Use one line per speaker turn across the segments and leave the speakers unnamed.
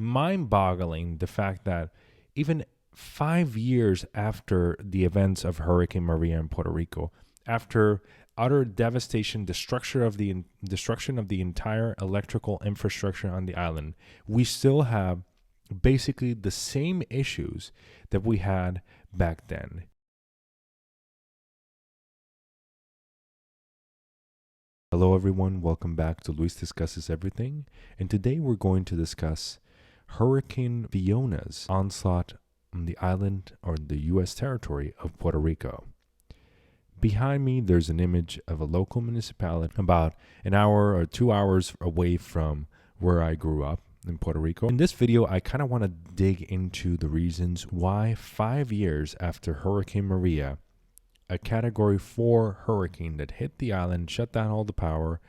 mind-boggling the fact that even 5 years after the events of Hurricane Maria in Puerto Rico, after utter devastation, destruction of the entire electrical infrastructure on the island, we still have basically the same issues that we had back then. Hello everyone, welcome back to Luis Discusses Everything, and today we're going to discuss Hurricane Fiona's onslaught on the island or the U.S. territory of Puerto Rico. Behind me, there's an image of a local municipality about an hour or 2 hours away from where I grew up in Puerto Rico. In this video, I kind of want to dig into the reasons why 5 years after Hurricane Maria, a Category 4 hurricane that hit the island, shut down all the power,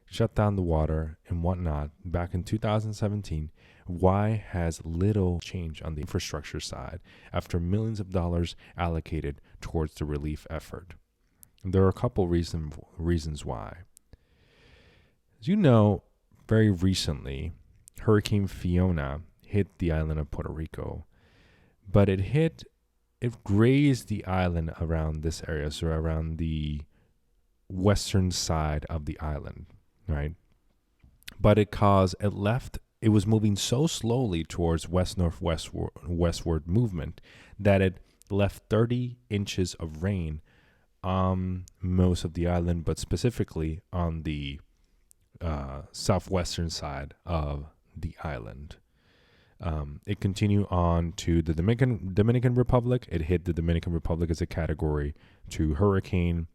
shut down the water and whatnot back in 2017, why has little change on the infrastructure side after millions of dollars allocated towards the relief effort? And there are a couple reasons why. As you know, very recently, Hurricane Fiona hit the island of Puerto Rico, but it grazed the island around this area, so around the western side of the island, right? But it was moving so slowly towards westward movement that it left 30 inches of rain on most of the island, but specifically on the southwestern side of the island. It continued on to the Dominican Republic. It hit the Dominican Republic as a Category 2 hurricane.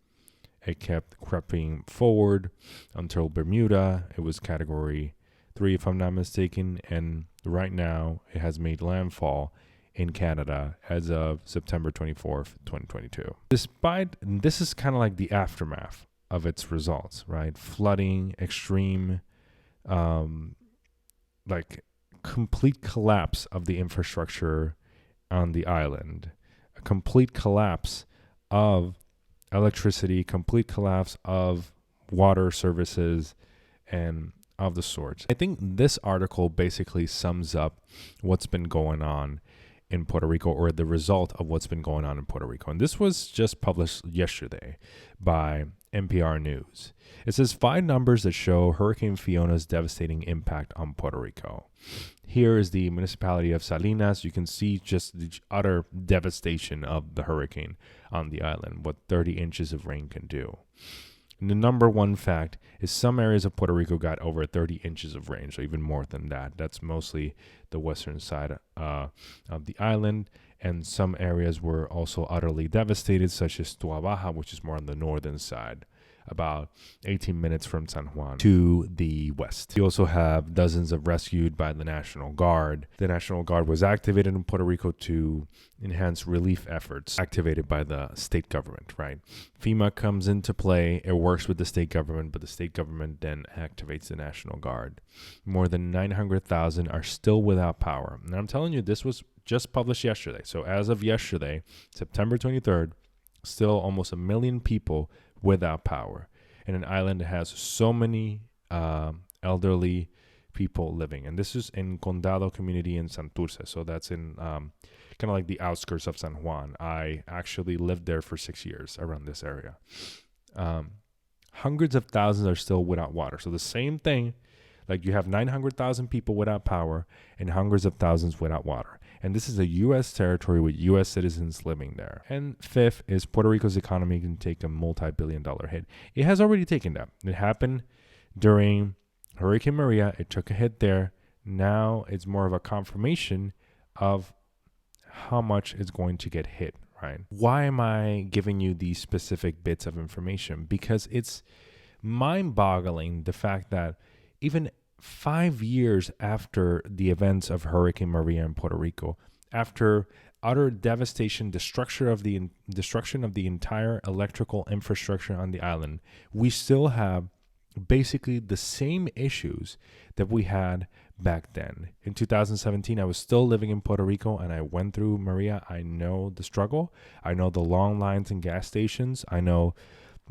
It kept creeping forward until Bermuda. It was Category 3, if I'm not mistaken. And right now, it has made landfall in Canada as of September 24th, 2022. This is kind of like the aftermath of its results, right? Flooding, extreme, complete collapse of the infrastructure on the island, a complete collapse of electricity, complete collapse of water services, and of the sorts. I think this article basically sums up what's been going on in Puerto Rico, or the result of what's been going on in Puerto Rico. And this was just published yesterday by NPR News. It says 5 numbers that show Hurricane Fiona's devastating impact on Puerto Rico. Here is the municipality of Salinas. You can see just the utter devastation of the hurricane on the island, what 30 inches of rain can do. And the number one fact is some areas of Puerto Rico got over 30 inches of rain, so even more than that. That's mostly the western side of the island, and some areas were also utterly devastated, such as Tua Baja, which is more on the northern side, about 18 minutes from San Juan to the west. You also have dozens of rescued by the National Guard. The National Guard was activated in Puerto Rico to enhance relief efforts activated by the state government, right? FEMA comes into play. It works with the state government, but the state government then activates the National Guard. More than 900,000 are still without power. And I'm telling you, this was just published yesterday. So as of yesterday, September 23rd, still almost 1 million people without power, and an island that has so many elderly people living. And this is in Condado community in Santurce, so that's in kind of like the outskirts of San Juan. I actually lived there for 6 years around this area. Hundreds of thousands are still without water. So the same thing, like you have 900,000 people without power and hundreds of thousands without water. And this is a U.S. territory with U.S. citizens living there. And fifth is Puerto Rico's economy can take a multi-billion-dollar hit. It has already taken that. It happened during Hurricane Maria. It took a hit there. Now it's more of a confirmation of how much it's going to get hit, right? Why am I giving you these specific bits of information? Because it's mind-boggling the fact that even 5 years after the events of Hurricane Maria in Puerto Rico, after utter devastation, destruction of the entire electrical infrastructure on the island, we still have basically the same issues that we had back then. In 2017, I was still living in Puerto Rico and I went through Maria. I know the struggle. I know the long lines in gas stations. I know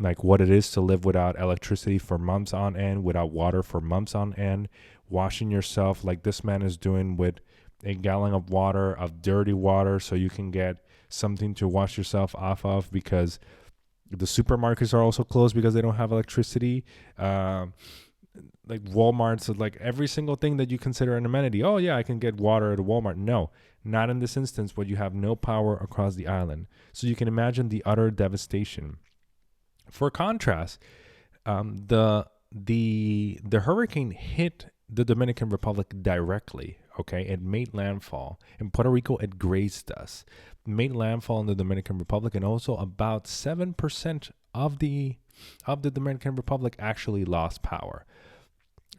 like what it is to live without electricity for months on end, without water for months on end, washing yourself like this man is doing with a gallon of water, of dirty water, so you can get something to wash yourself off of, because the supermarkets are also closed because they don't have electricity. Like Walmart's, like every single thing that you consider an amenity. Oh yeah, I can get water at a Walmart. No, not in this instance where you have no power across the island. So you can imagine the utter devastation. For contrast, the hurricane hit the Dominican Republic directly. Okay, it made landfall in Puerto Rico. It grazed us, made landfall in the Dominican Republic, and also about 7% of the Dominican Republic actually lost power.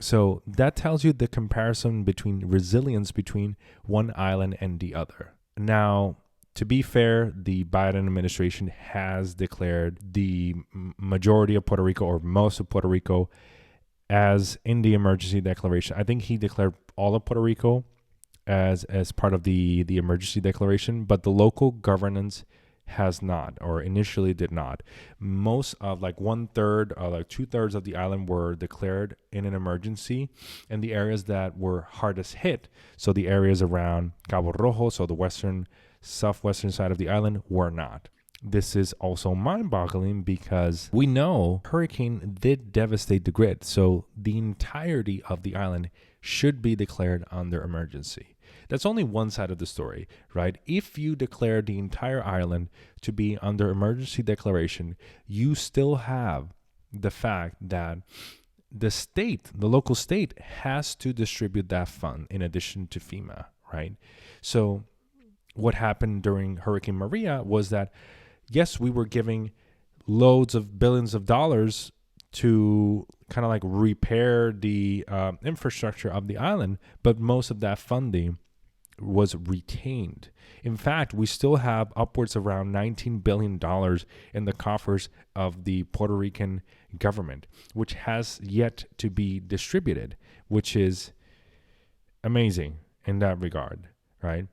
So that tells you the comparison between resilience between one island and the other. Now, to be fair, the Biden administration has declared the majority of Puerto Rico, or most of Puerto Rico, as in the emergency declaration. I think he declared all of Puerto Rico as part of the emergency declaration, but the local governance has not, or initially did not. Most of, like 1/3 or like 2/3 of the island were declared in an emergency, and the areas that were hardest hit, so the areas around Cabo Rojo, so the southwestern side of the island, were not. This is also mind-boggling because we know hurricane did devastate the grid, so the entirety of the island should be declared under emergency. That's only one side of the story, right? If you declare the entire island to be under emergency declaration, you still have the fact that the local state has to distribute that fund in addition to FEMA, right? So what happened during Hurricane Maria was that, yes, we were giving loads of billions of dollars to kind of like repair the infrastructure of the island, but most of that funding was retained. In fact, we still have upwards around $19 billion in the coffers of the Puerto Rican government, which has yet to be distributed, which is amazing in that regard, right?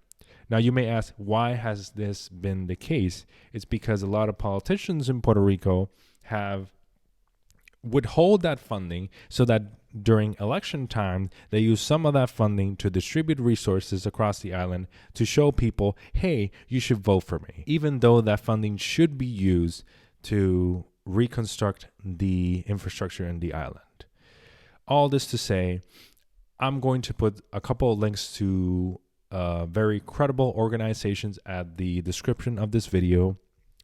Now, you may ask, why has this been the case? It's because a lot of politicians in Puerto Rico have withhold that funding so that during election time, they use some of that funding to distribute resources across the island to show people, hey, you should vote for me, even though that funding should be used to reconstruct the infrastructure in the island. All this to say, I'm going to put a couple of links to very credible organizations at the description of this video,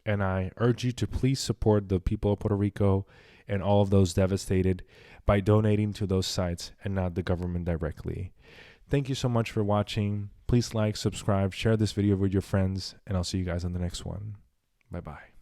and I urge you to please support the people of Puerto Rico and all of those devastated by donating to those sites and not the government directly. Thank you so much for watching. Please like, subscribe, share this video with your friends, and I'll see you guys on the next one. Bye-bye.